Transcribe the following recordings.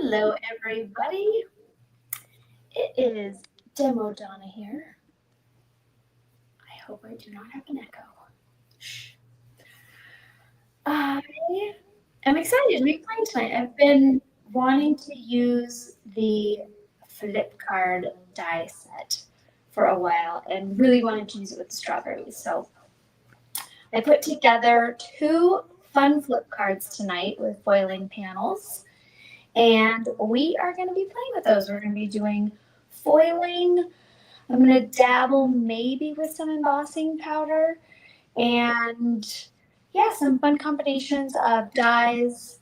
Hello, everybody. It is Demo Donna here. I hope I do not have an echo. Shh. I am excited to be playing tonight. I've been wanting to use the flip card die set for a while and really wanted to use it with the strawberries. So I put together two fun flip cards tonight with foiling panels. And we are going to be playing with those. We're going to be doing foiling. I'm going to dabble maybe with some embossing powder and yeah, some fun combinations of dyes,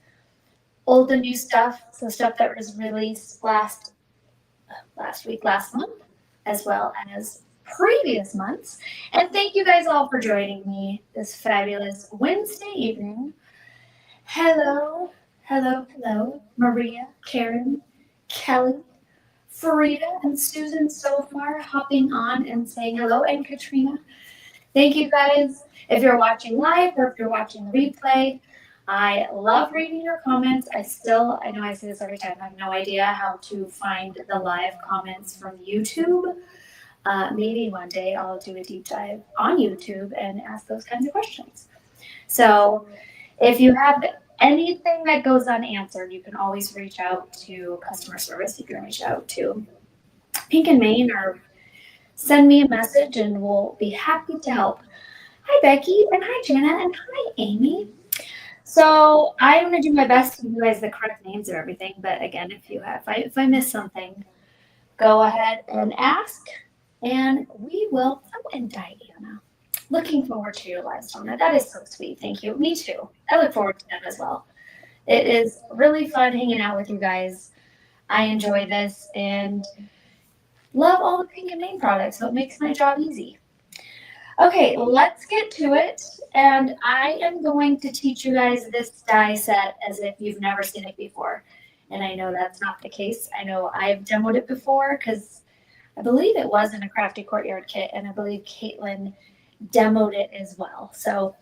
old and new stuff, so stuff that was released last month, as well as previous months. And thank you guys all for joining me this fabulous Wednesday evening. Hello, Maria, Karen, Kelly, Farida, and Susan so far hopping on and saying hello, and Katrina. Thank you guys. If you're watching live or if you're watching the replay, I love reading your comments. I know I say this every time, I have no idea how to find the live comments from YouTube. Maybe one day I'll do a deep dive on YouTube and ask those kinds of questions. So if you have anything that goes unanswered, you can always reach out to customer service. You can reach out to Pink and Main or send me a message and we'll be happy to help. Hi, Becky, and hi, Jana, and hi, Amy. So I'm going to do my best to give you guys the correct names of everything. But again, if I miss something, go ahead and ask, and we will. Oh, and Diana. Looking forward to your live, Donna. That is so sweet. Thank you. Me too. I look forward to that as well. It is really fun hanging out with you guys. I enjoy this and love all the Pink and Main products, so it makes my job easy. Okay, let's get to it. And I am going to teach you guys this die set as if you've never seen it before. And I know that's not the case. I know I've demoed it before because I believe it was in a Crafty Courtyard kit, and I believe Caitlin demoed it as well. So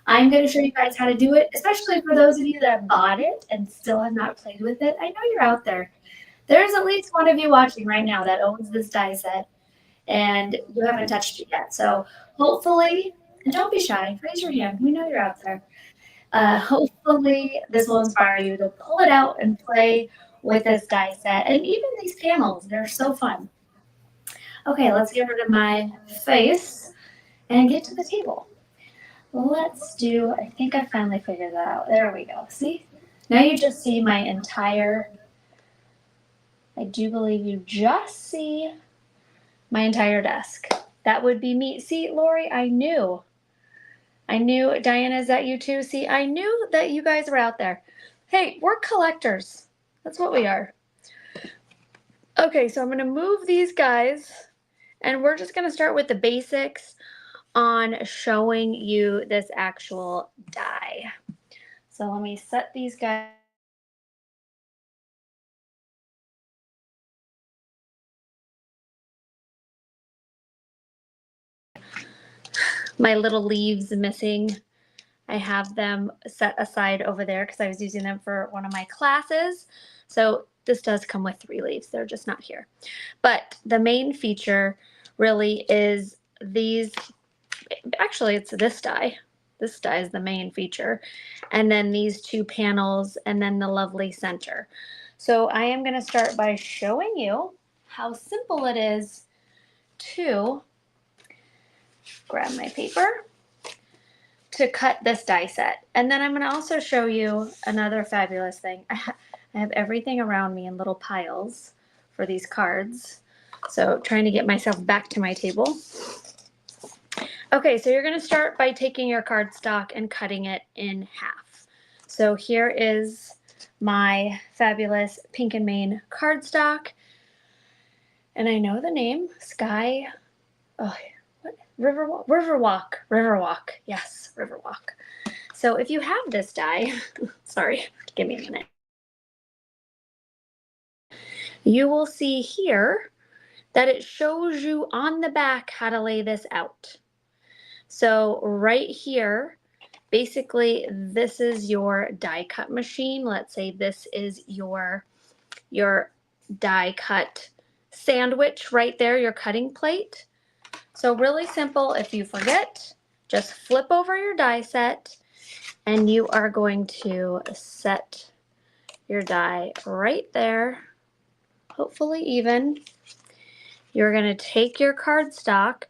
I'm going to show you guys how to do it, especially for those of you that bought it and still have not played with it. I know you're out there. There's at least one of you watching right now that owns this die set and you haven't touched it yet. So hopefully, and don't be shy, raise your hand. We know you're out there. Hopefully this will inspire you to pull it out and play with this die set and even these panels. They're so fun. Okay, let's get rid of my face and get to the table. Let's do, I think I finally figured that out. There we go. See? Now you just see my entire, I do believe you just see my entire desk. That would be me. See, Lori, I knew. Diana, is that you too? See, I knew that you guys were out there. Hey, we're collectors. That's what we are. Okay, so I'm going to move these guys, and we're just going to start with the basics on showing you this actual die. So let me set these guys. My little leaves missing. I have them set aside over there because I was using them for one of my classes. So this does come with 3 leaves. They're just not here. But the main feature really is these. Actually, it's this die. This die is the main feature. And then these 2 panels and then the lovely center. So I am going to start by showing you how simple it is to grab my paper to cut this die set. And then I'm going to also show you another fabulous thing. I have everything around me in little piles for these cards. So trying to get myself back to my table. Okay, so you're going to start by taking your cardstock and cutting it in half. So here is my fabulous Pink and Main cardstock. And I know the name, Sky, oh, what? Riverwalk. Yes, Riverwalk. So if you have this die, sorry, give me a minute. You will see here that it shows you on the back how to lay this out. So right here, basically this is your die cut machine. Let's say this is your your die cut sandwich right there, your cutting plate. So really simple. If you forget, just flip over your die set and you are going to set your die right there, hopefully even. You're going to take your cardstock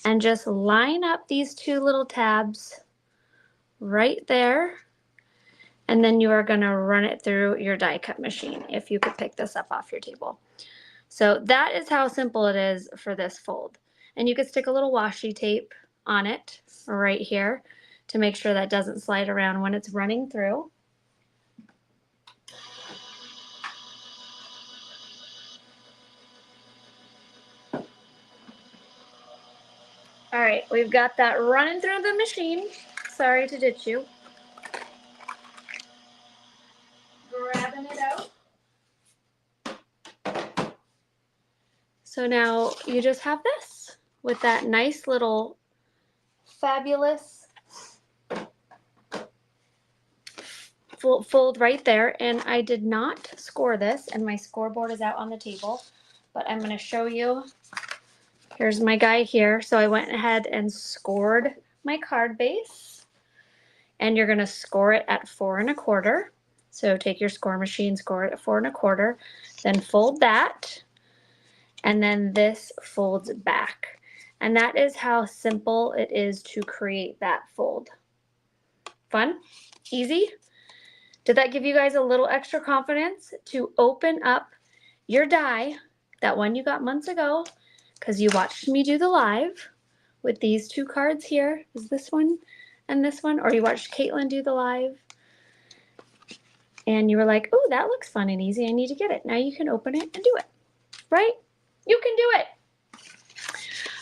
and just line up these two little tabs right there, and then you are going to run it through your die cut machine if you could pick this up off your table. So that is how simple it is for this fold. And you could stick a little washi tape on it right here to make sure that doesn't slide around when it's running through. All right, we've got that running through the machine. Sorry to ditch you. Grabbing it out. So now you just have this with that nice little fabulous fold right there. And I did not score this, and my scoreboard is out on the table, but I'm going to show you. Here's my guy here. So I went ahead and scored my card base, and you're going to score it at 4 1/4. So take your score machine, score it at 4 1/4, then fold that, and then this folds back. And that is how simple it is to create that fold. Fun? Easy? Did that give you guys a little extra confidence to open up your die, that one you got months ago, because you watched me do the live with these two cards here, is this one and this one, or you watched Caitlin do the live and you were like, oh, that looks fun and easy, I need to get it. Now you can open it and do it, right? You can do it.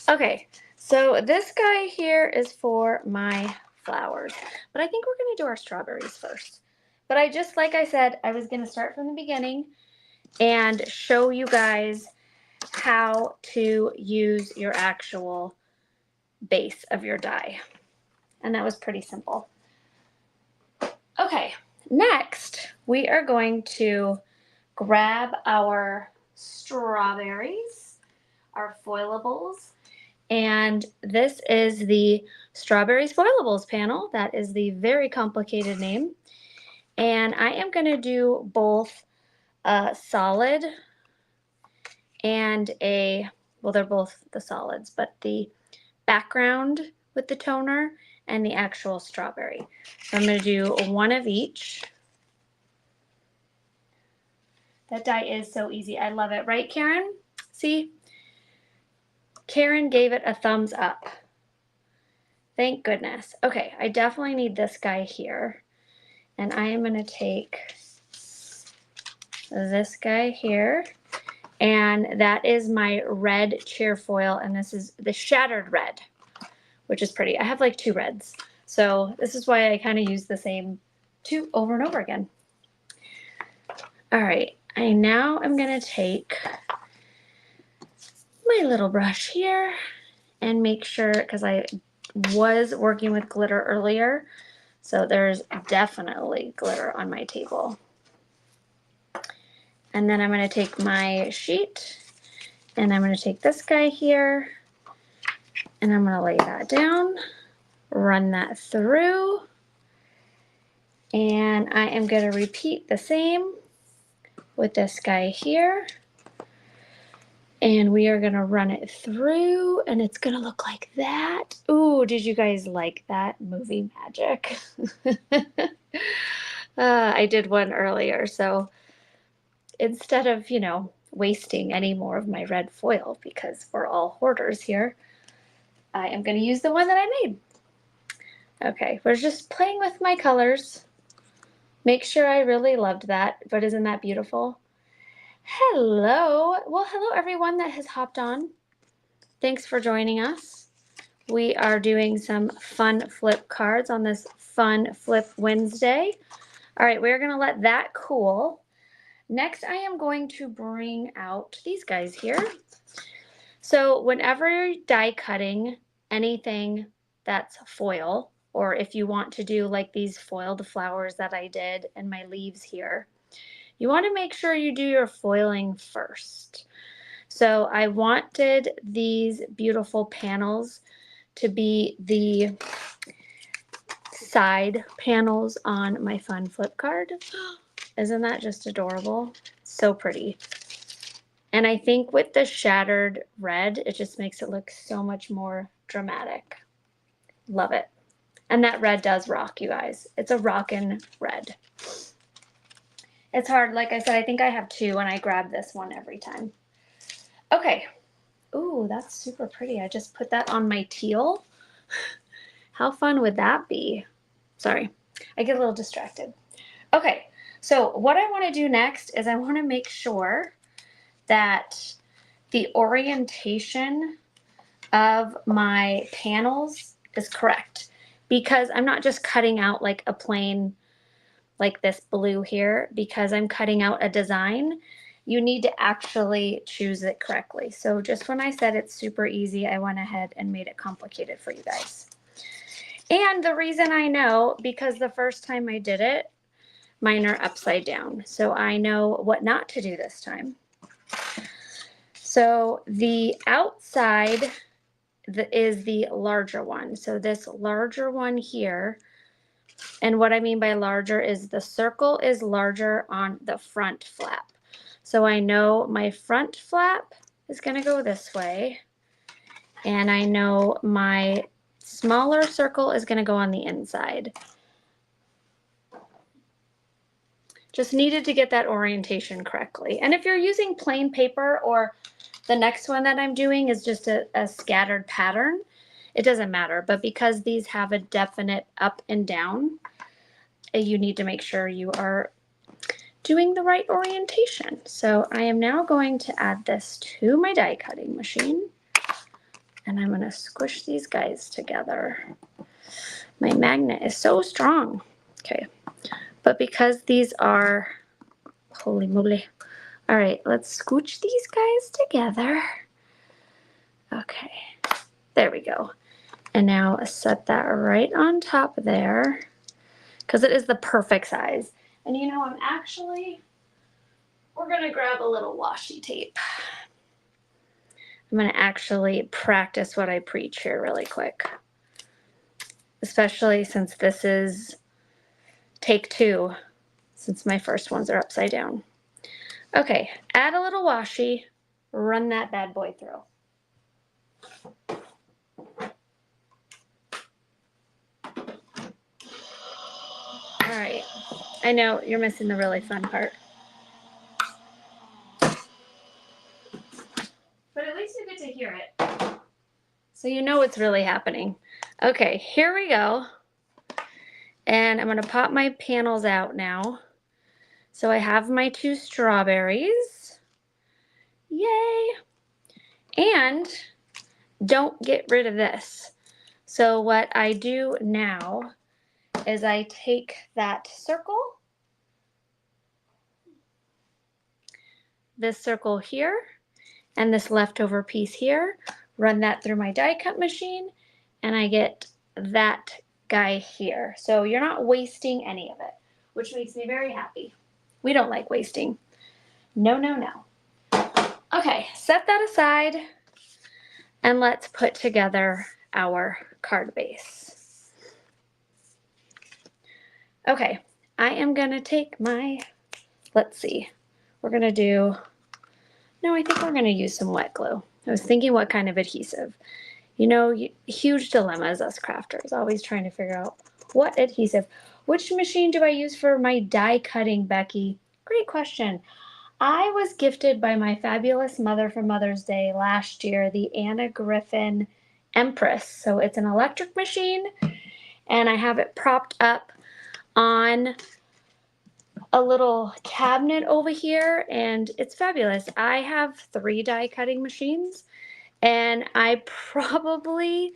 Okay, so this guy here is for my flowers, but I think we're gonna do our strawberries first. But I just, like I said, I was gonna start from the beginning and show you guys how to use your actual base of your die. And that was pretty simple. Okay, next we are going to grab our strawberries, our foilables, and this is the Strawberries Foilables panel. That is the very complicated name. And I am going to do both a solid and a, well, they're both the solids, but the background with the toner and the actual strawberry. So I'm going to do one of each. That die is so easy. I love it. Right, Karen? See? Karen gave it a thumbs up. Thank goodness. Okay, I definitely need this guy here. And I am going to take this guy here. And that is my red cheer foil. And this is the shattered red, which is pretty. I have like 2 reds. So this is why I kind of use the same 2 over and over again. All right, I now am going to take my little brush here and make sure, because I was working with glitter earlier, so there's definitely glitter on my table. And then I'm going to take my sheet and I'm going to take this guy here and I'm going to lay that down, run that through, and I am going to repeat the same with this guy here. And we are going to run it through and it's going to look like that. Ooh, did you guys like that movie magic? I did one earlier, so instead of, you know, wasting any more of my red foil, because we're all hoarders here, I am going to use the one that I made. Okay, we're just playing with my colors. Make sure I really loved that, but isn't that beautiful? Hello. Well, hello everyone that has hopped on. Thanks for joining us. We are doing some fun flip cards on this fun flip Wednesday. All right, we're going to let that cool. Next, I am going to bring out these guys here. So whenever you're die cutting anything that's foil, or if you want to do like these foiled flowers that I did and my leaves here, you want to make sure you do your foiling first. So I wanted these beautiful panels to be the side panels on my fun flip card. Isn't that just adorable? So pretty. And I think with the shattered red, it just makes it look so much more dramatic. Love it. And that red does rock, you guys. It's a rockin' red. It's hard. Like I said, I think I have two and I grab this one every time. Okay. Ooh, that's super pretty. I just put that on my teal. How fun would that be? Sorry, I get a little distracted. Okay, so what I want to do next is I want to make sure that the orientation of my panels is correct, because I'm not just cutting out like a plain, like this blue here, because I'm cutting out a design. You need to actually choose it correctly. So just when I said it's super easy, I went ahead and made it complicated for you guys. And the reason I know, because the first time I did it, mine are upside down. So I know what not to do this time. So the outside is the larger one. So this larger one here, and what I mean by larger is the circle is larger on the front flap. So I know my front flap is going to go this way, and I know my smaller circle is going to go on the inside. Just needed to get that orientation correctly. And if you're using plain paper, or the next one that I'm doing is just a scattered pattern, it doesn't matter. But because these have a definite up and down, you need to make sure you are doing the right orientation. So I am now going to add this to my die cutting machine, and I'm going to squish these guys together. My magnet is so strong. Okay, but because these are, holy moly. All right, let's scooch these guys together. Okay, there we go. And now set that right on top there, because it is the perfect size. And you know, we're gonna grab a little washi tape. I'm gonna actually practice what I preach here really quick, especially since this is take 2, since my first ones are upside down. Okay, add a little washi, run that bad boy through. All right, I know you're missing the really fun part, but at least you get to hear it. So you know what's really happening. Okay, here we go. And I'm gonna pop my panels out now. So I have my 2 strawberries. Yay! And don't get rid of this. So what I do now is I take that circle, this circle here, and this leftover piece here, run that through my die cut machine, and I get that guy here. So you're not wasting any of it, which makes me very happy. We don't like wasting. No, no, no. Okay, set that aside, and let's put together our card base. Okay, I am gonna take my, let's see, we're gonna do, no, I think we're gonna use some wet glue. I was thinking what kind of adhesive. You know, huge dilemmas, us crafters, always trying to figure out what adhesive. Which machine do I use for my die cutting, Becky? Great question. I was gifted by my fabulous mother for Mother's Day last year, the Anna Griffin Empress. So it's an electric machine, and I have it propped up on a little cabinet over here, and it's fabulous. I have 3 die cutting machines, and I probably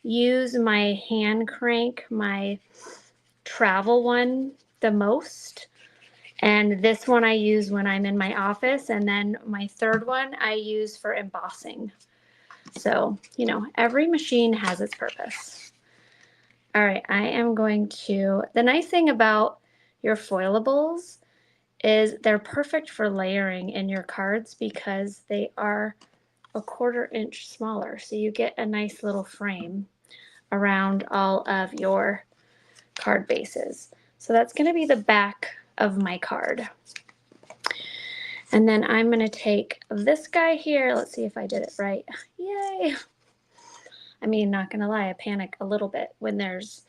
use my hand crank, my travel one, the most. And this one I use when I'm in my office, and then my 3rd one I use for embossing. So, you know, every machine has its purpose. All right, I am going to, the nice thing about your foilables is they're perfect for layering in your cards because they are a 1/4 inch smaller. So you get a nice little frame around all of your card bases. So that's going to be the back of my card. And then I'm going to take this guy here. Let's see if I did it right. Yay! I mean, not going to lie, I panic a little bit when there's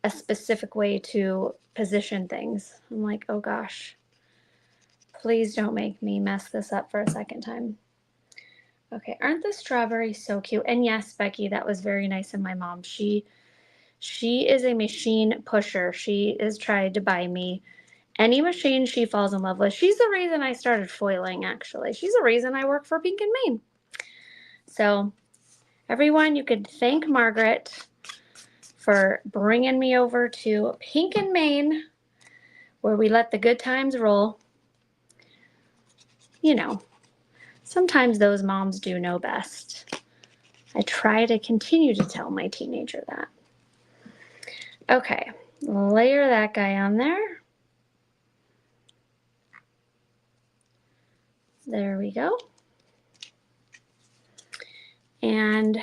a specific way to position things. I'm like, oh gosh, please don't make me mess this up for a second time. Okay, aren't the strawberries so cute? And yes, Becky, that was very nice of my mom. She is a machine pusher. She has tried to buy me any machine she falls in love with. She's the reason I started foiling, actually. She's the reason I work for Pink and Maine. So everyone, you could thank Margaret for bringing me over to Pink and Maine, where we let the good times roll. You know, sometimes those moms do know best. I try to continue to tell my teenager that. Okay, layer that guy on there. There we go. And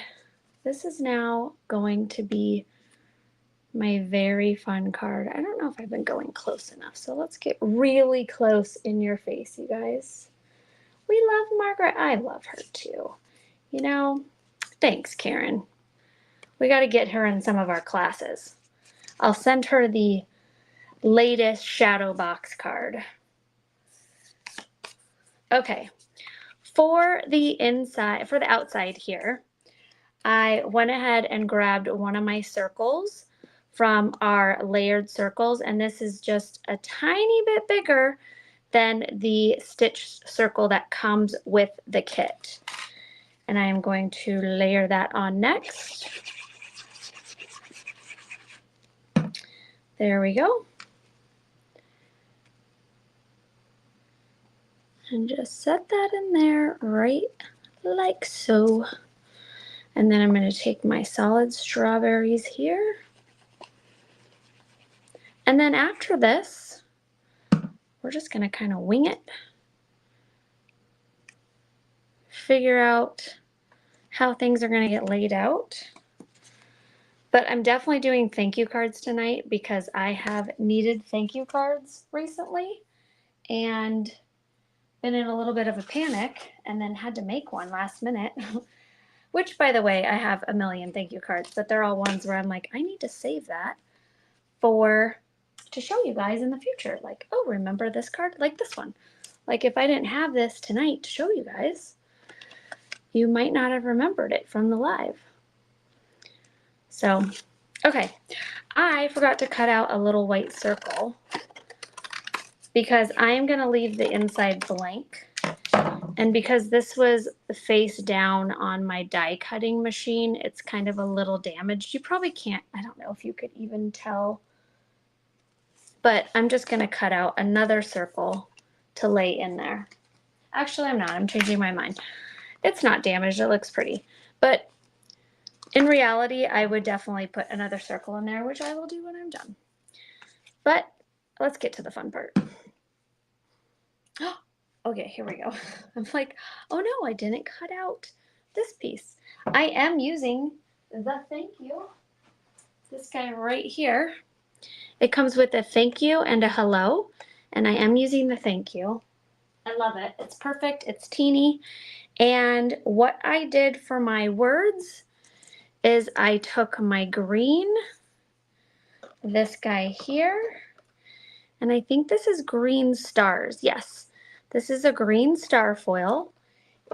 this is now going to be my very fun card. I don't know if I've been going close enough, so let's get really close in your face, you guys. We love Margaret. I love her too. You know, thanks, Karen. We got to get her in some of our classes. I'll send her the latest shadow box card. Okay, for the inside, for the outside here, I went ahead and grabbed one of my circles from our layered circles, and this is just a tiny bit bigger than the stitch circle that comes with the kit. And I am going to layer that on next. There we go. And just set that in there right like so. And then I'm going to take my solid strawberries here. And then after this, we're just going to kind of wing it. Figure out how things are going to get laid out. But I'm definitely doing thank you cards tonight because I have needed thank you cards recently and been in a little bit of a panic and then had to make one last minute. Which, by the way, I have a million thank you cards, but they're all ones where I'm like, I need to save that to show you guys in the future. Like, oh, remember this card? Like this one. Like if I didn't have this tonight to show you guys, you might not have remembered it from the live. So, okay, I forgot to cut out a little white circle because I am going to leave the inside blank. And because this was face down on my die cutting machine, it's kind of a little damaged. You probably can't, I don't know if you could even tell, but I'm just going to cut out another circle to lay in there. Actually, I'm not. I'm changing my mind. It's not damaged. It looks pretty. But in reality, I would definitely put another circle in there, which I will do when I'm done. But let's get to the fun part. Okay, here we go. I'm like, oh no, I didn't cut out this piece. I am using the thank you. This guy right here. It comes with a thank you and a hello, and I am using the thank you. I love it. It's perfect. It's teeny. And what I did for my words is I took my green, this guy here, and I think this is green stars. Yes, this is a green star foil.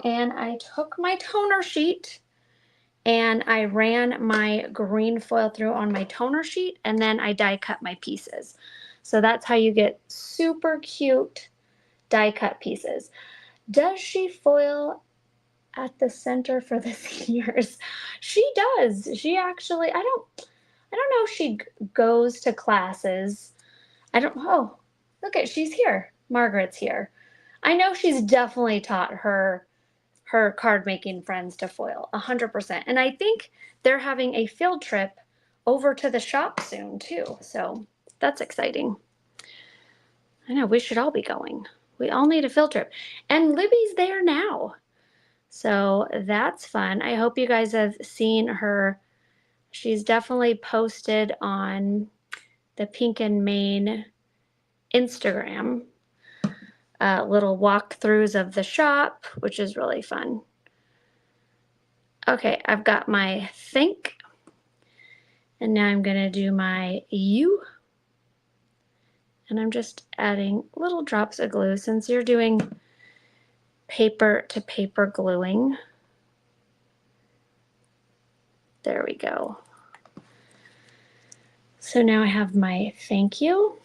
And I took my toner sheet and I ran my green foil through on my toner sheet, and then I die cut my pieces. So that's how you get super cute die cut pieces. Does she foil at the center for the seniors? She does. She actually, I don't know if she goes to classes. Oh, look at, she's here. Margaret's here. I know she's definitely taught her card making friends to foil 100%. And I think they're having a field trip over to the shop soon too. So that's exciting. I know, we should all be going. We all need a field trip. And Libby's there now. So that's fun. I hope you guys have seen her. She's definitely posted on the Pink and Main Instagram little walkthroughs of the shop, which is really fun. Okay, I've got my think, and now I'm going to do my you. And I'm just adding little drops of glue since you're doing paper to paper gluing. There we go. So now I have my thank you.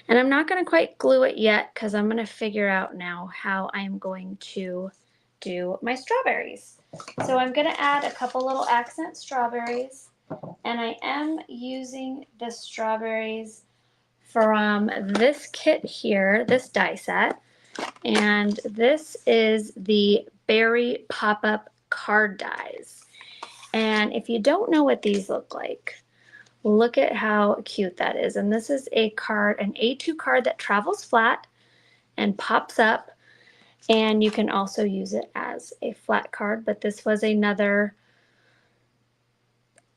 And I'm not going to quite glue it yet because I'm going to figure out now how I'm going to do my strawberries. So I'm going to add a couple little accent strawberries, and I am using the strawberries from this kit here, this die set, and this is the berry pop-up card dies. And if you don't know what these look like, look at how cute that is. And this is a card, an A2 card that travels flat and pops up, and you can also use it as a flat card, but this was another,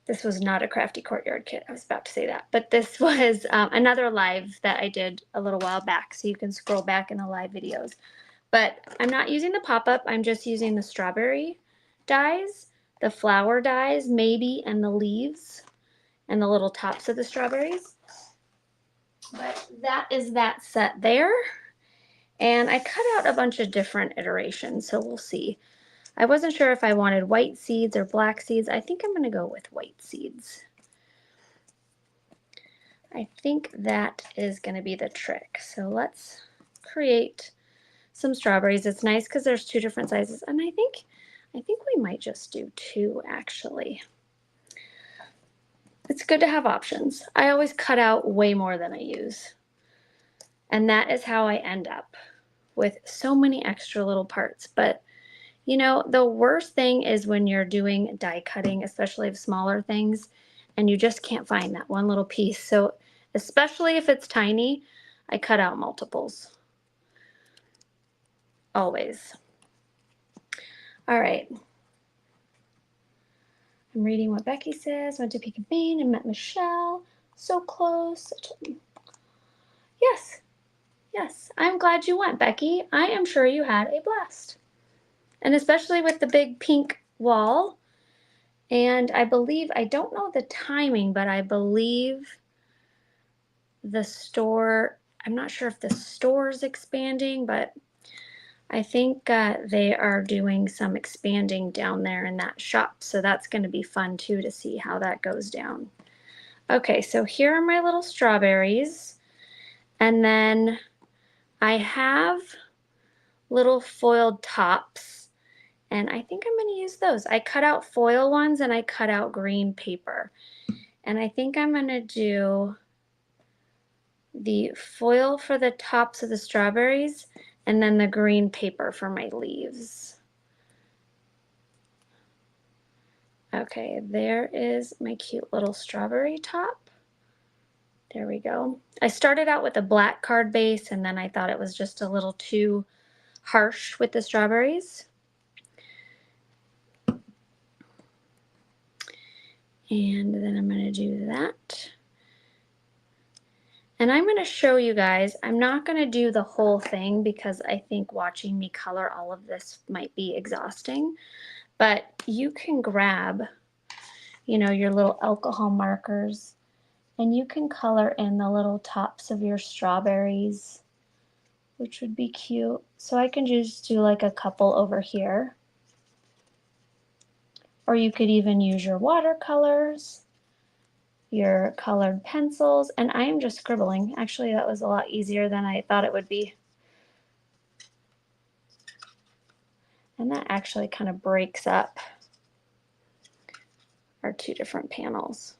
this was not a Crafty Courtyard kit. I was about to say that, but this was another live that I did a little while back, so you can scroll back in the live videos. But I'm not using the pop-up, I'm just using the strawberry dies, the flower dies maybe, and the leaves and the little tops of the strawberries. But that is that set there. And I cut out a bunch of different iterations, so we'll see. I wasn't sure if I wanted white seeds or black seeds. I think I'm going to go with white seeds. I think that is going to be the trick. So let's create some strawberries. It's nice because there's two different sizes, and I think we might just do two actually. It's good to have options. I always cut out way more than I use. And that is how I end up with so many extra little parts. But you know, the worst thing is when you're doing die cutting, especially of smaller things, and you just can't find that one little piece. So especially if it's tiny, I cut out multiples. Always. All right. I'm reading what Becky says. Went to Pink and Main and met Michelle. So close. Yes. Yes. I'm glad you went, Becky. I am sure you had a blast. And especially with the big pink wall. And I believe, I don't know the timing, but I believe the store, I'm not sure if the store is expanding, but I think they are doing some expanding down there in that shop. So that's going to be fun too to see how that goes down. Okay, so here are my little strawberries. And then I have little foiled tops. And I think I'm going to use those. I cut out foil ones and I cut out green paper. And I think I'm going to do the foil for the tops of the strawberries and then the green paper for my leaves. Okay, there is my cute little strawberry top. There we go. I started out with a black card base and then I thought it was just a little too harsh with the strawberries. And then I'm going to do that. And I'm going to show you guys, I'm not going to do the whole thing because I think watching me color all of this might be exhausting. But you can grab, you know, your little alcohol markers and you can color in the little tops of your strawberries, which would be cute. So I can just do like a couple over here. Or you could even use your watercolors, your colored pencils, and I am just scribbling. Actually, that was a lot easier than I thought it would be. And that actually kind of breaks up our two different panels.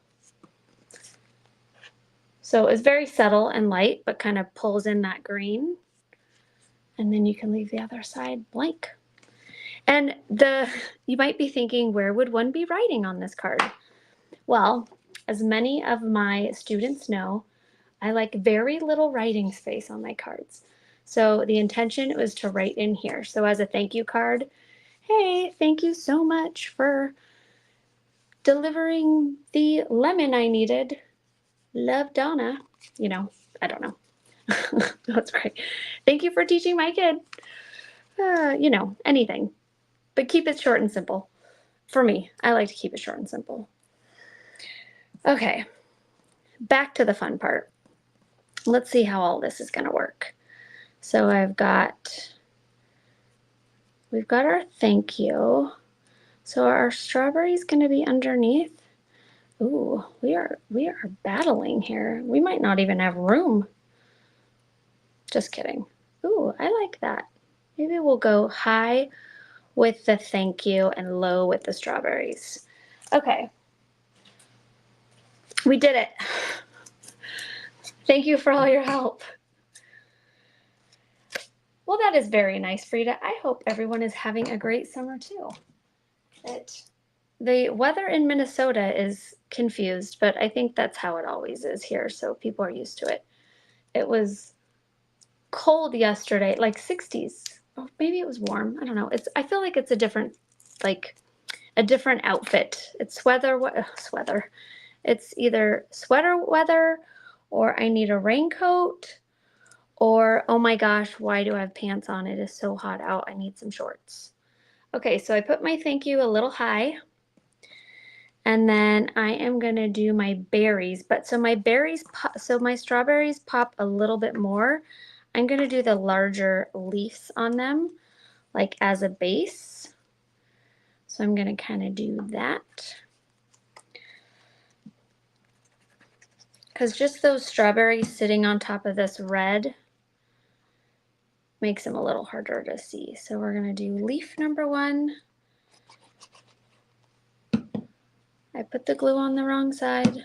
So it's very subtle and light, but kind of pulls in that green. And then you can leave the other side blank. And you might be thinking, where would one be writing on this card? Well, as many of my students know, I like very little writing space on my cards. So the intention was to write in here. So as a thank you card, hey, thank you so much for delivering the lemon I needed. Love, Donna. You know, I don't know. That's great. Thank you for teaching my kid. You know, anything. But keep it short and simple. For me, I like to keep it short and simple. Okay, back to the fun part. Let's see how all this is going to work. So we've got our thank you. So our strawberry's going to be underneath. Ooh, we are battling here. We might not even have room. Just kidding. Ooh, I like that. Maybe we'll go high with the thank you and low with the strawberries. Okay. We did it. Thank you for all your help. Well, that is very nice, Frida. I hope everyone is having a great summer too. The weather in Minnesota is confused, but I think that's how it always is here, so people are used to it. It was cold yesterday, like 60s. Oh, maybe it was warm. I don't know. I feel like it's a different outfit. It's sweater. It's either sweater weather, or I need a raincoat, or oh my gosh, why do I have pants on? It is so hot out. I need some shorts. Okay, so I put my thank you a little high. And then I am going to do my berries. But so my strawberries pop a little bit more. I'm going to do the larger leaves on them, like as a base. So I'm going to kind of do that. Because just those strawberries sitting on top of this red makes them a little harder to see. So we're going to do leaf number 1. I put the glue on the wrong side.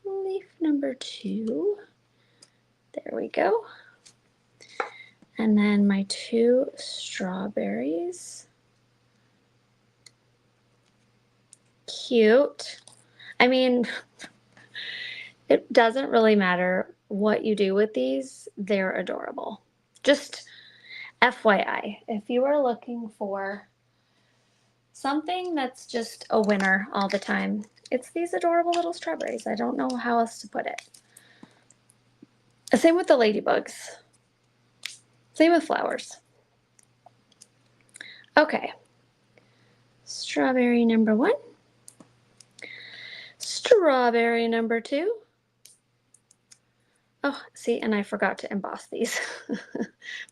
Leaf number 2. There we go. And then my 2 strawberries. Cute. I mean, it doesn't really matter what you do with these. They're adorable. Just FYI, if you are looking for something that's just a winner all the time, it's these adorable little strawberries. I don't know how else to put it. Same with the ladybugs. Same with flowers. Okay. Strawberry number 1. Strawberry number 2. Oh, see, and I forgot to emboss these.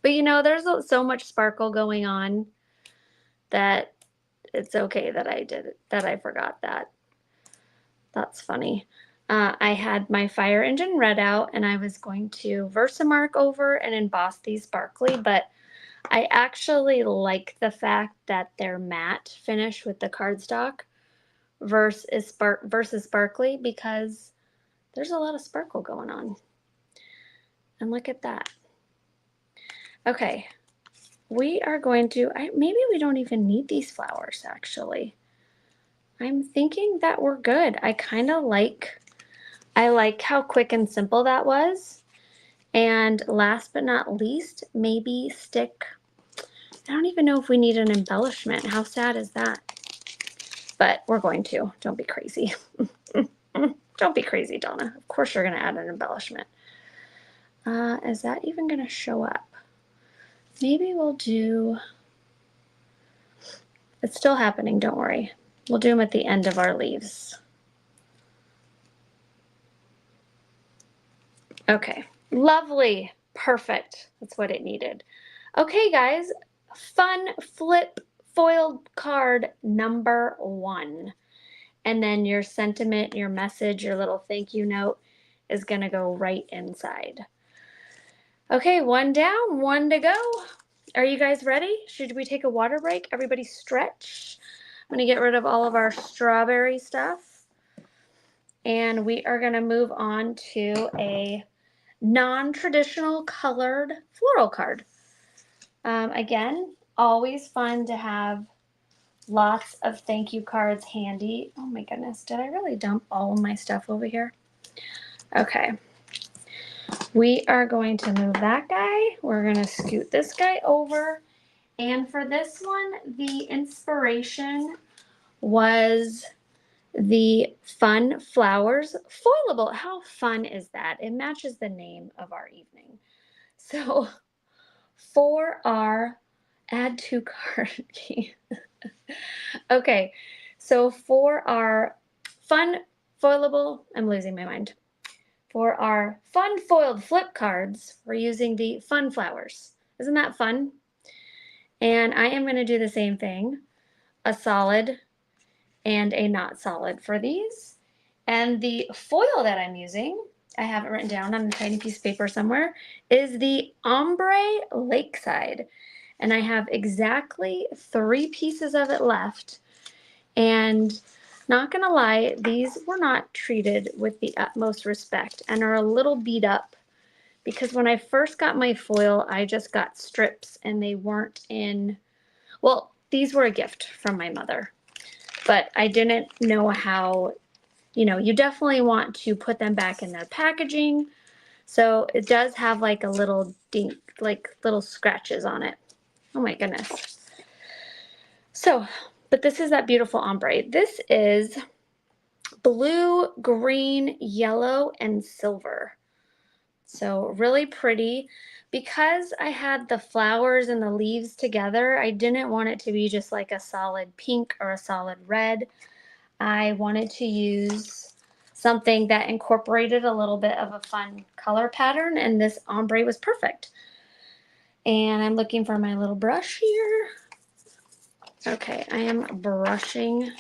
But you know, there's so much sparkle going on that it's okay that I forgot that. That's funny. I had my fire engine red out and I was going to Versamark over and emboss these sparkly, but I actually like the fact that they're matte finish with the cardstock versus sparkly, because there's a lot of sparkle going on. And look at that. Okay, we are going to, maybe we don't even need these flowers actually. I'm thinking that we're good. I like how quick and simple that was. And last but not least, maybe stick, I don't even know if we need an embellishment. How sad is that? But we're going to. Don't be crazy. Don't be crazy, Donna. Of course you're going to add an embellishment. Is that even going to show up? Maybe we'll do, it's still happening, don't worry. We'll do them at the end of our leaves. Okay, lovely, perfect. That's what it needed. Okay, guys, fun flip foiled card number 1. And then your sentiment, your message, your little thank you note is going to go right inside. Okay, 1 down, 1 to go. Are you guys ready? Should we take a water break? Everybody stretch. I'm going to get rid of all of our strawberry stuff. And we are going to move on to a non-traditional colored floral card. Again, always fun to have lots of thank you cards handy. Oh my goodness, did I really dump all of my stuff over here? Okay. We are going to move that guy. We're going to scoot this guy over. And for this one, the inspiration was the Fun Flowers foilable. How fun is that? It matches the name of our evening. So for our add to cart. Okay, so for our fun foilable, I'm losing my mind. For our fun foiled flip cards, we're using the Fun Flowers. Isn't that fun? And I am going to do the same thing, a solid and a not solid for these. And the foil that I'm using, I have it written down on a tiny piece of paper somewhere, is the Ombre Lakeside. And I have exactly 3 pieces of it left. And not gonna lie, these were not treated with the utmost respect and are a little beat up because when I first got my foil, I just got strips and they weren't in, well, these were a gift from my mother, but I didn't know how, you definitely want to put them back in their packaging. So it does have like a little dink, like little scratches on it. Oh my goodness. So, but this is that beautiful ombre. This is blue, green, yellow, and silver. So really pretty. Because I had the flowers and the leaves together, I didn't want it to be just like a solid pink or a solid red. I wanted to use something that incorporated a little bit of a fun color pattern, and this ombre was perfect. And I'm looking for my little brush here. Okay, I am brushing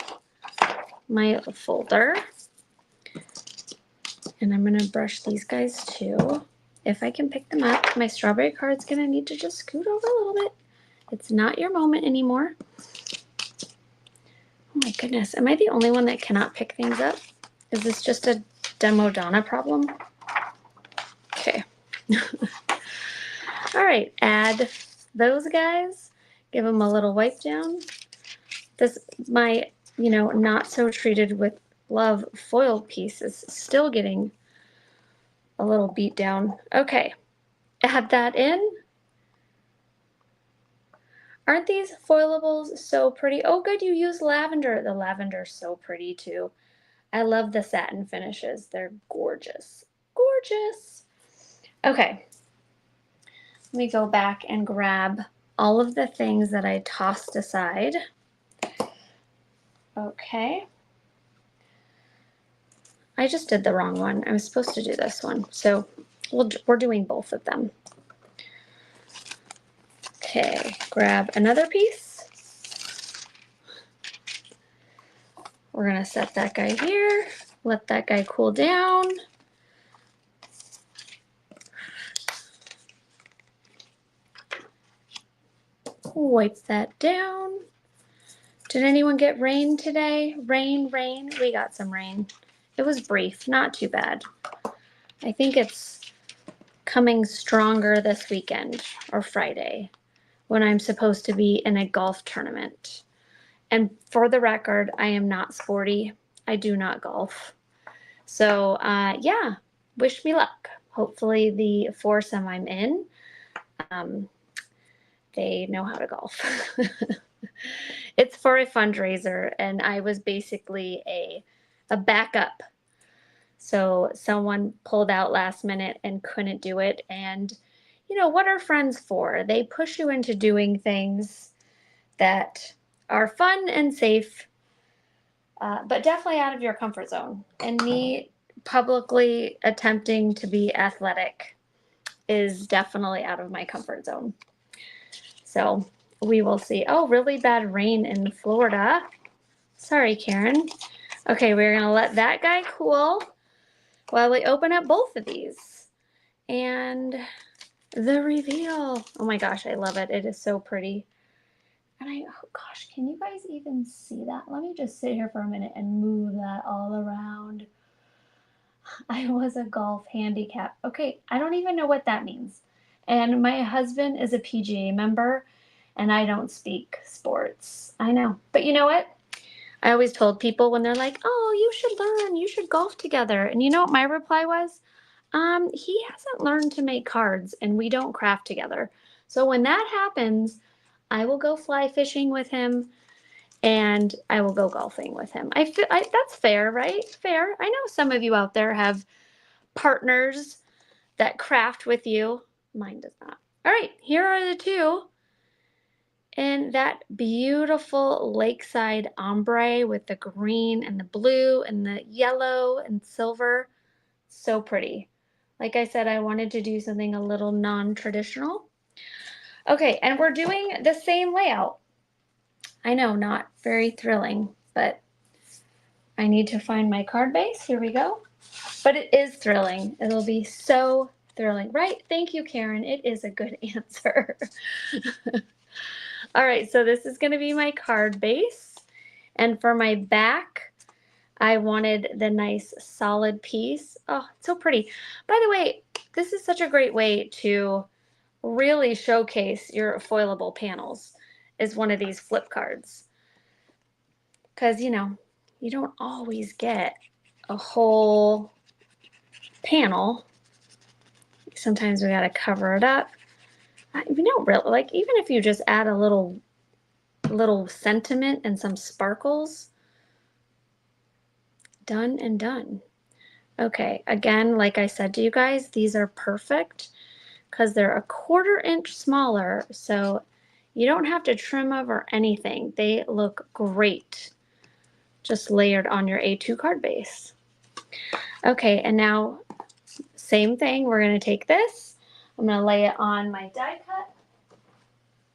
my folder. And I'm going to brush these guys too. If I can pick them up, my strawberry card's going to need to just scoot over a little bit. It's not your moment anymore. Oh my goodness, am I the only one that cannot pick things up? Is this just a Demo Donna problem? Okay. All right, add those guys. Give them a little wipe down. This, my, not so treated with love foil piece is still getting a little beat down. Okay, add that in. Aren't these foilables so pretty? Oh, good, you use lavender. The lavender is so pretty too. I love the satin finishes. They're gorgeous. Gorgeous. Okay. Let me go back and grab all of the things that I tossed aside. Okay. I just did the wrong one. I was supposed to do this one. So we're doing both of them. Okay, grab another piece. We're gonna set that guy here. Let that guy cool down. Wipe that down. Did anyone get rain today? Rain, rain. We got some rain. It was brief, not too bad. I think it's coming stronger this weekend or Friday when I'm supposed to be in a golf tournament. And for the record, I am not sporty. I do not golf. So yeah, wish me luck. Hopefully the foursome I'm in, they know how to golf. It's for a fundraiser, and I was basically a backup. So someone pulled out last minute and couldn't do it. And what are friends for? They push you into doing things that are fun and safe, but definitely out of your comfort zone. And me publicly attempting to be athletic is definitely out of my comfort zone. So we will see. Oh, really bad rain in Florida. Sorry, Karen. Okay, we're going to let that guy cool while we open up both of these. And the reveal. Oh my gosh, I love it. It is so pretty. And oh gosh, can you guys even see that? Let me just sit here for a minute and move that all around. I was a golf handicap. Okay, I don't even know what that means. And my husband is a PGA member, and I don't speak sports. I know. But you know what? I always told people when they're like, oh, you should learn, you should golf together. And you know what my reply was? He hasn't learned to make cards and we don't craft together. So when that happens, I will go fly fishing with him and I will go golfing with him. I feel that's fair, right? Fair. I know some of you out there have partners that craft with you. Mine does not. All right, here are the two. And that beautiful lakeside ombre with the green and the blue and the yellow and silver. So pretty. Like I said, I wanted to do something a little non-traditional. Okay, and we're doing the same layout. I know, not very thrilling, but I need to find my card base. Here we go. But it is thrilling. It'll be so thrilling, right? Thank you, Karen. It is a good answer. All right, so this is going to be my card base. And for my back, I wanted the nice solid piece. Oh, it's so pretty. By the way, this is such a great way to really showcase your foilable panels is one of these flip cards. Because, you know, you don't always get a whole panel. Sometimes we got to cover it up. We don't really, like, even if you just add a little sentiment and some sparkles, done and done. Okay, again, like I said to you guys, these are perfect because they're a 1/4 inch smaller, so you don't have to trim over anything. They look great just layered on your A2 card base. Okay, and now same thing, we're going to take this, I'm going to lay it on my die cut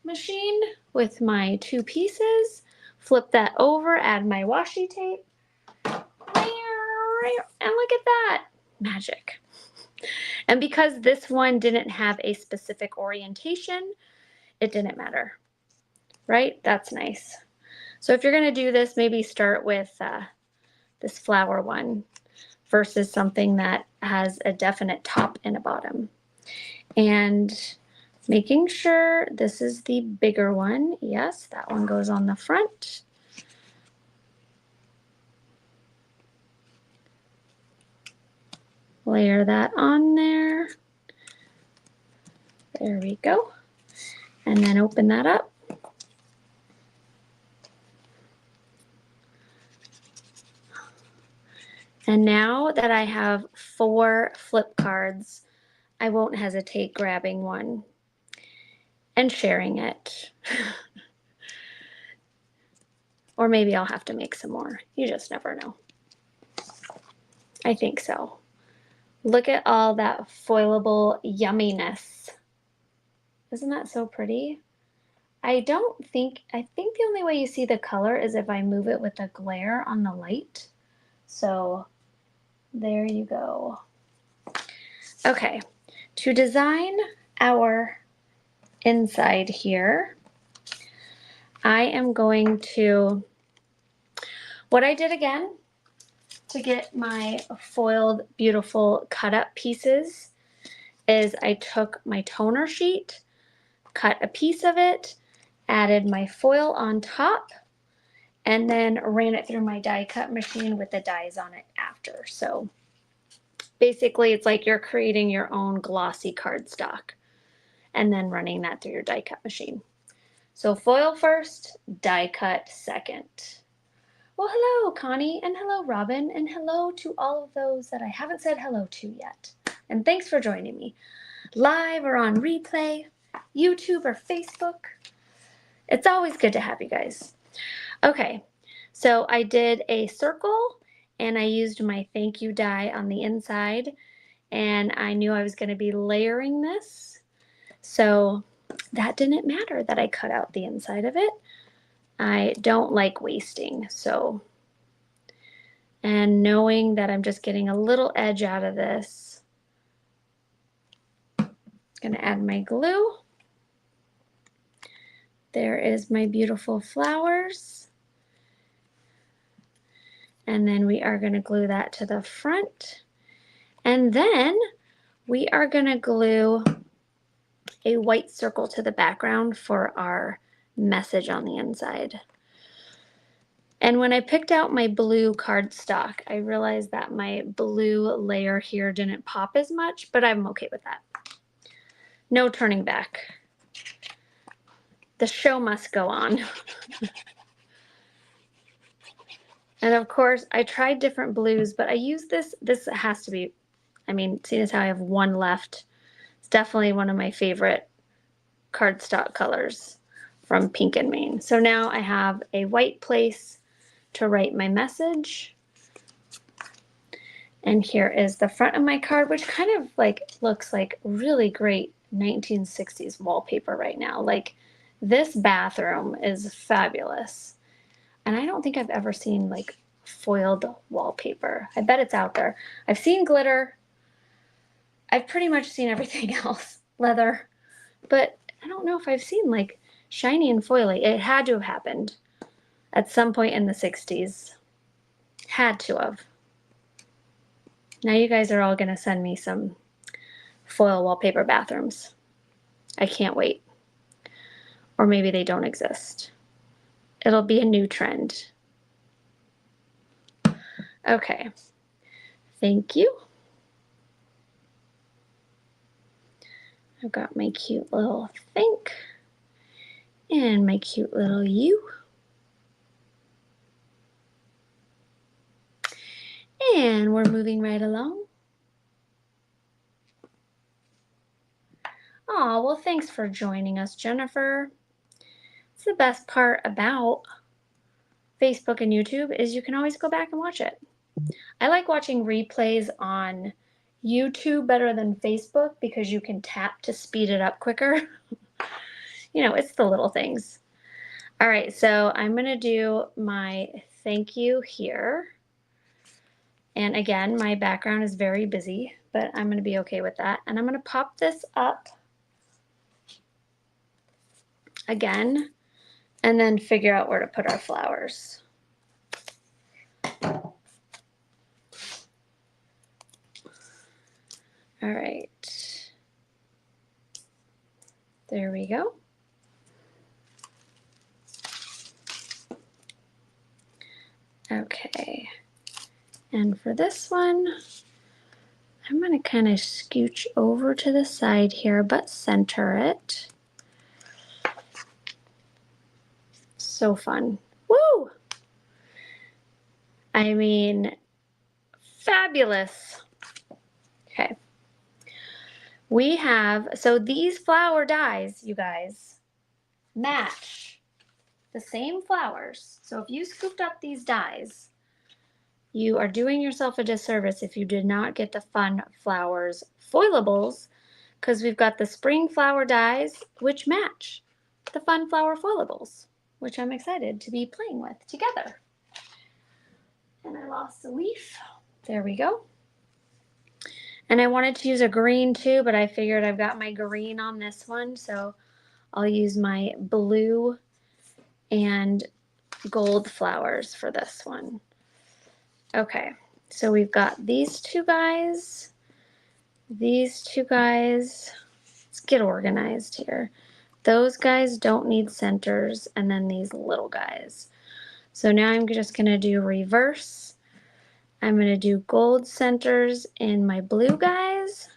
machine with my 2 pieces, flip that over, add my washi tape, and look at that, magic. And because this one didn't have a specific orientation, it didn't matter, right? That's nice. So if you're going to do this, maybe start with this flower one versus something that has a definite top and a bottom. And making sure this is the bigger one. Yes, that one goes on the front. Layer that on there. There we go. And then open that up. And now that I have 4 flip cards, I won't hesitate grabbing one and sharing it. Or maybe I'll have to make some more. You just never know. I think so. Look at all that foilable yumminess. Isn't that so pretty? I think the only way you see the color is if I move it with the glare on the light. So there you go. Okay, to design our inside here, I am going to, what I did again to get my foiled beautiful cut up pieces is I took my toner sheet, cut a piece of it, added my foil on top, and then ran it through my die cut machine with the dies on it after. So basically it's like you're creating your own glossy cardstock and then running that through your die cut machine. So foil first, die cut second. Well, hello, Connie, and hello, Robin, and hello to all of those that I haven't said hello to yet. And thanks for joining me, live or on replay, YouTube or Facebook. It's always good to have you guys. Okay, so I did a circle, and I used my thank you die on the inside, and I knew I was going to be layering this, so that didn't matter that I cut out the inside of it. I don't like wasting, so, and knowing that I'm just getting a little edge out of this, I'm gonna add my glue. There is my beautiful flowers. And then we are gonna glue that to the front. And then we are gonna glue a white circle to the background for our message on the inside. And when I picked out my blue cardstock, I realized that my blue layer here didn't pop as much, but I'm okay with that. No turning back. The show must go on. And of course, I tried different blues, but I use this. This has to be, I mean, seeing as how I have one left, it's definitely one of my favorite cardstock colors from Pink and Main. So now I have a white place to write my message. And here is the front of my card, which kind of like looks like really great 1960s wallpaper right now. Like this bathroom is fabulous. And I don't think I've ever seen like foiled wallpaper. I bet it's out there. I've seen glitter. I've pretty much seen everything else, leather, but I don't know if I've seen like shiny and foily. It had to have happened at some point in the 60s. Had to have. Now you guys are all gonna send me some foil wallpaper bathrooms. I can't wait. Or maybe they don't exist. It'll be a new trend. Okay, thank you. I've got my cute little think and my cute little you. And we're moving right along. Oh, well, thanks for joining us, Jennifer. It's the best part about Facebook and YouTube is you can always go back and watch it. I like watching replays on YouTube better than Facebook because you can tap to speed it up quicker. You know, it's the little things. All right, so I'm going to do my thank you here. And again, my background is very busy, but I'm going to be okay with that. And I'm going to pop this up again and then figure out where to put our flowers. All right. There we go. Okay. And for this one, I'm going to kind of scooch over to the side here, but center it. So fun. Woo! I mean, fabulous. Okay. We have, so these flower dies, you guys, match the same flowers. So if you scooped up these dies, you are doing yourself a disservice if you did not get the Fun Flowers foilables, because we've got the spring flower dies, which match the Fun Flower foilables, which I'm excited to be playing with together. And I lost the leaf. There we go. And I wanted to use a green too, but I figured I've got my green on this one, so I'll use my blue and gold flowers for this one. Okay, so we've got these two guys, these two guys. Let's get organized here. Those guys don't need centers, and then these little guys. So now I'm just gonna do reverse. I'm gonna do gold centers in my blue guys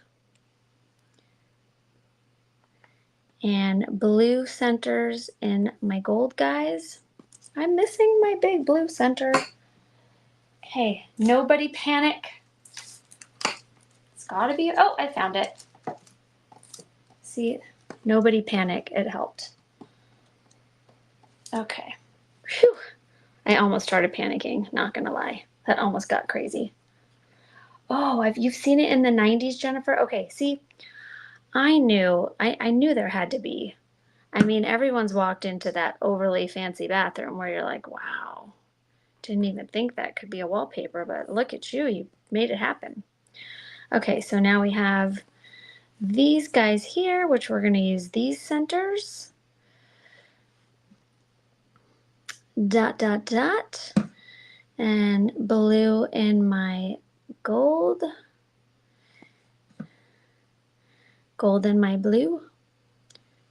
and blue centers in my gold guys. I'm missing my big blue center. Okay, nobody panic. It's gotta be, oh, I found it. See, nobody panic, it helped. Okay, whew. I almost started panicking, not gonna lie. That almost got crazy. Oh, you've seen it in the 90s, Jennifer? Okay, see, I knew there had to be. I mean, everyone's walked into that overly fancy bathroom where you're like, wow, didn't even think that could be a wallpaper, but look at you, you made it happen. Okay, so now we have these guys here, which we're gonna use these centers. Dot, dot, dot. And blue in my gold. Gold in my blue.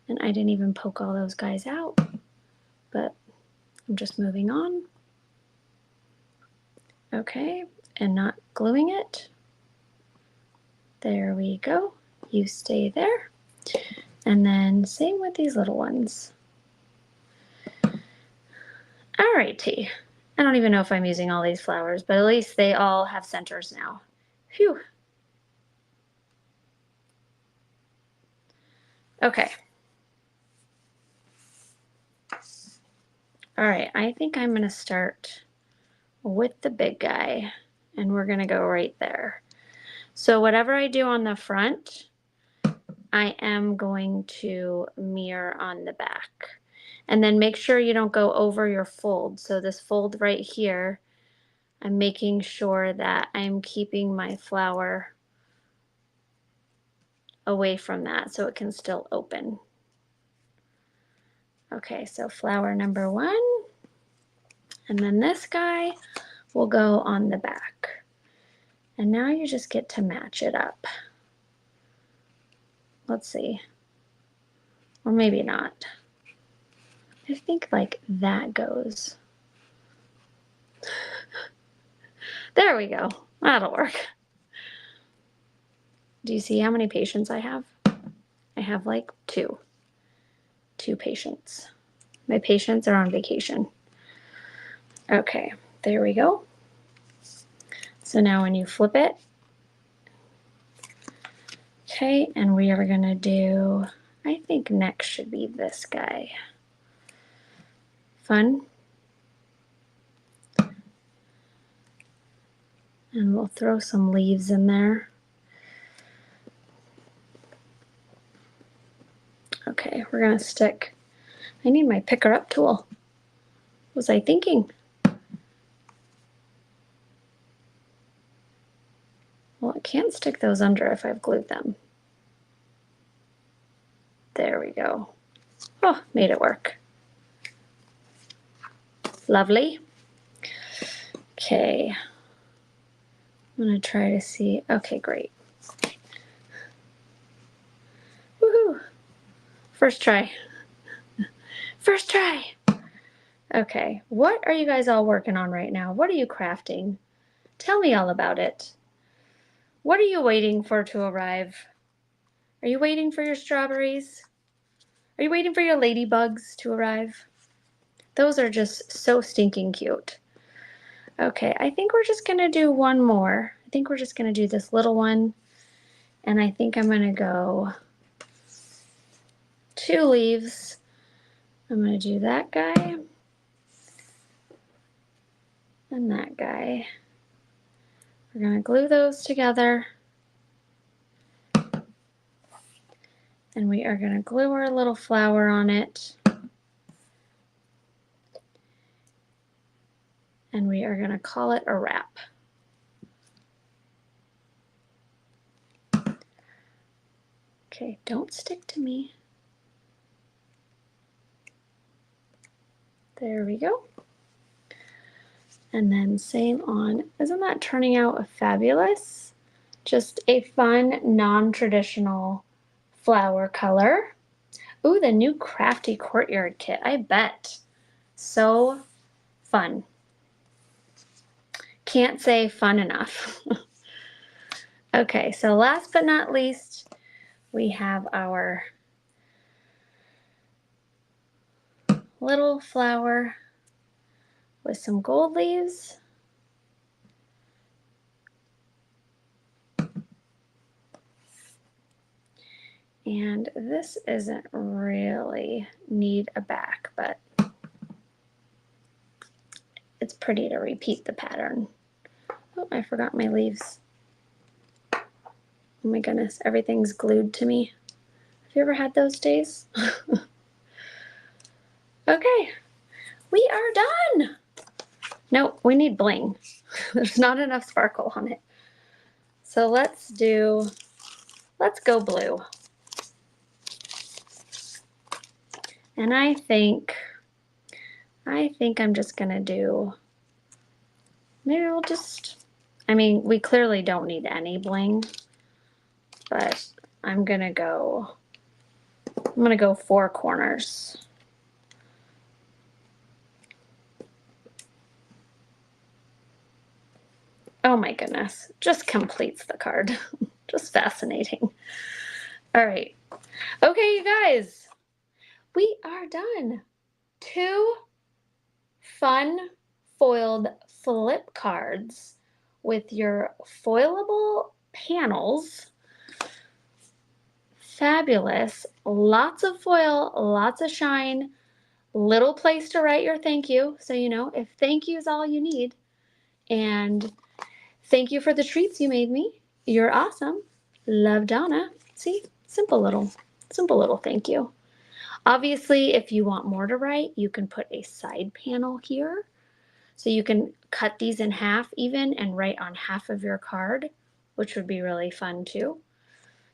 And I didn't even poke all those guys out. I'm just moving on. Okay, and not gluing it. There we go. You stay there. And then same with these little ones. Alrighty. I don't even know if I'm using all these flowers, but at least they all have centers now. Phew. Okay. All right, I think I'm gonna start with the big guy, and we're gonna go right there. So whatever I do on the front, I am going to mirror on the back. And then make sure you don't go over your fold. So this fold right here, I'm making sure that I'm keeping my flower away from that so it can still open. Okay, so flower number 1, and then this guy will go on the back. And now you just get to match it up. Let's see. Or maybe not. I think like that goes. There we go. That'll work. Do you see how many patients I have? I have like two patients. My patients are on vacation. Okay, there we go. So now when you flip it, okay, and we are gonna do, I think next should be this guy. Fun. And we'll throw some leaves in there. Okay, we're gonna stick, I need my picker up tool. What was I thinking? Well, I can't stick those under if I've glued them. There we go. Oh, made it work. Lovely. Okay. I'm gonna try to see, okay, great. Woohoo! First try. First try. Okay, what are you guys all working on right now? What are you crafting? Tell me all about it. What are you waiting for to arrive? Are you waiting for your strawberries? Are you waiting for your ladybugs to arrive? Those are just so stinking cute. Okay, I think we're just gonna do one more. I think we're just gonna do this little one. And I think I'm gonna go 2 leaves. I'm gonna do that guy and that guy. We're gonna glue those together. And we are gonna glue our little flower on it. And we are gonna call it a wrap. Okay, don't stick to me. There we go. And then same on, isn't that turning out fabulous? Just a fun, non-traditional flower color. Ooh, the new Crafty Courtyard kit, I bet. So fun. Can't say fun enough. Okay, so last but not least, we have our little flower with some gold leaves. And this isn't really need a back, but it's pretty to repeat the pattern. Oh, I forgot my leaves. Oh my goodness, everything's glued to me. Have you ever had those days? Okay, we are done. Nope, we need bling. There's not enough sparkle on it. So let's go blue. And I think I'm just gonna do, maybe we'll just, I mean, we clearly don't need any bling, but I'm gonna go 4 corners. Oh my goodness, just completes the card. Just fascinating. All right. Okay, you guys, we are done. 2 fun foiled flip cards with your foilable panels. Fabulous. Lots of foil, lots of shine, little place to write your thank you. So, you know, if thank you is all you need. And thank you for the treats you made me. You're awesome. Love, Donna. See, simple little thank you. Obviously, if you want more to write, you can put a side panel here. So you can cut these in half even and write on half of your card, which would be really fun too,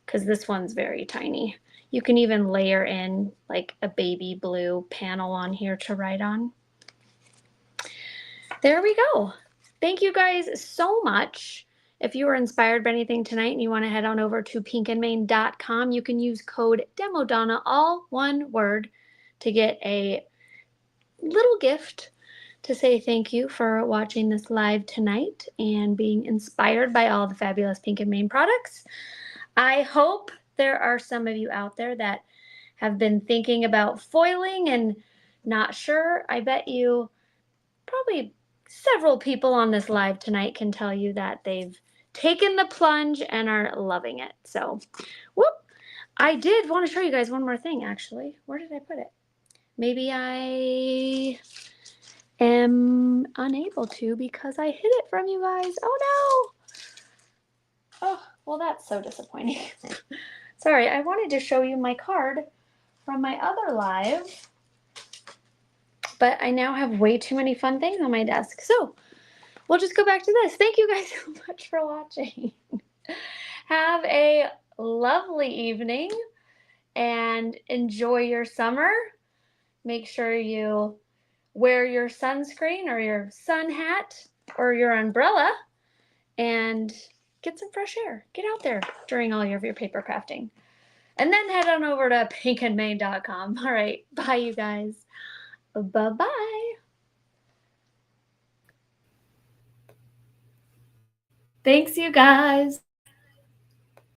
because this one's very tiny. You can even layer in like a baby blue panel on here to write on. There we go. Thank you guys so much. If you were inspired by anything tonight and you want to head on over to pinkandmain.com, you can use code DEMODONNA, all one word, to get a little gift to say thank you for watching this live tonight and being inspired by all the fabulous Pink and Main products. I hope there are some of you out there that have been thinking about foiling and not sure. I bet you probably several people on this live tonight can tell you that they've taken the plunge and are loving it. So, whoop. I did want to show you guys one more thing, actually. Where did I put it? Maybe I am unable to because I hid it from you guys. Oh no! Oh, well, that's so disappointing. Sorry, I wanted to show you my card from my other live, but I now have way too many fun things on my desk. So we'll just go back to this. Thank you guys so much for watching. Have a lovely evening and enjoy your summer. Make sure you wear your sunscreen or your sun hat or your umbrella and get some fresh air. Get out there during all of your paper crafting. And then head on over to pinkandmain.com. All right. Bye, you guys. Bye-bye. Thanks, you guys.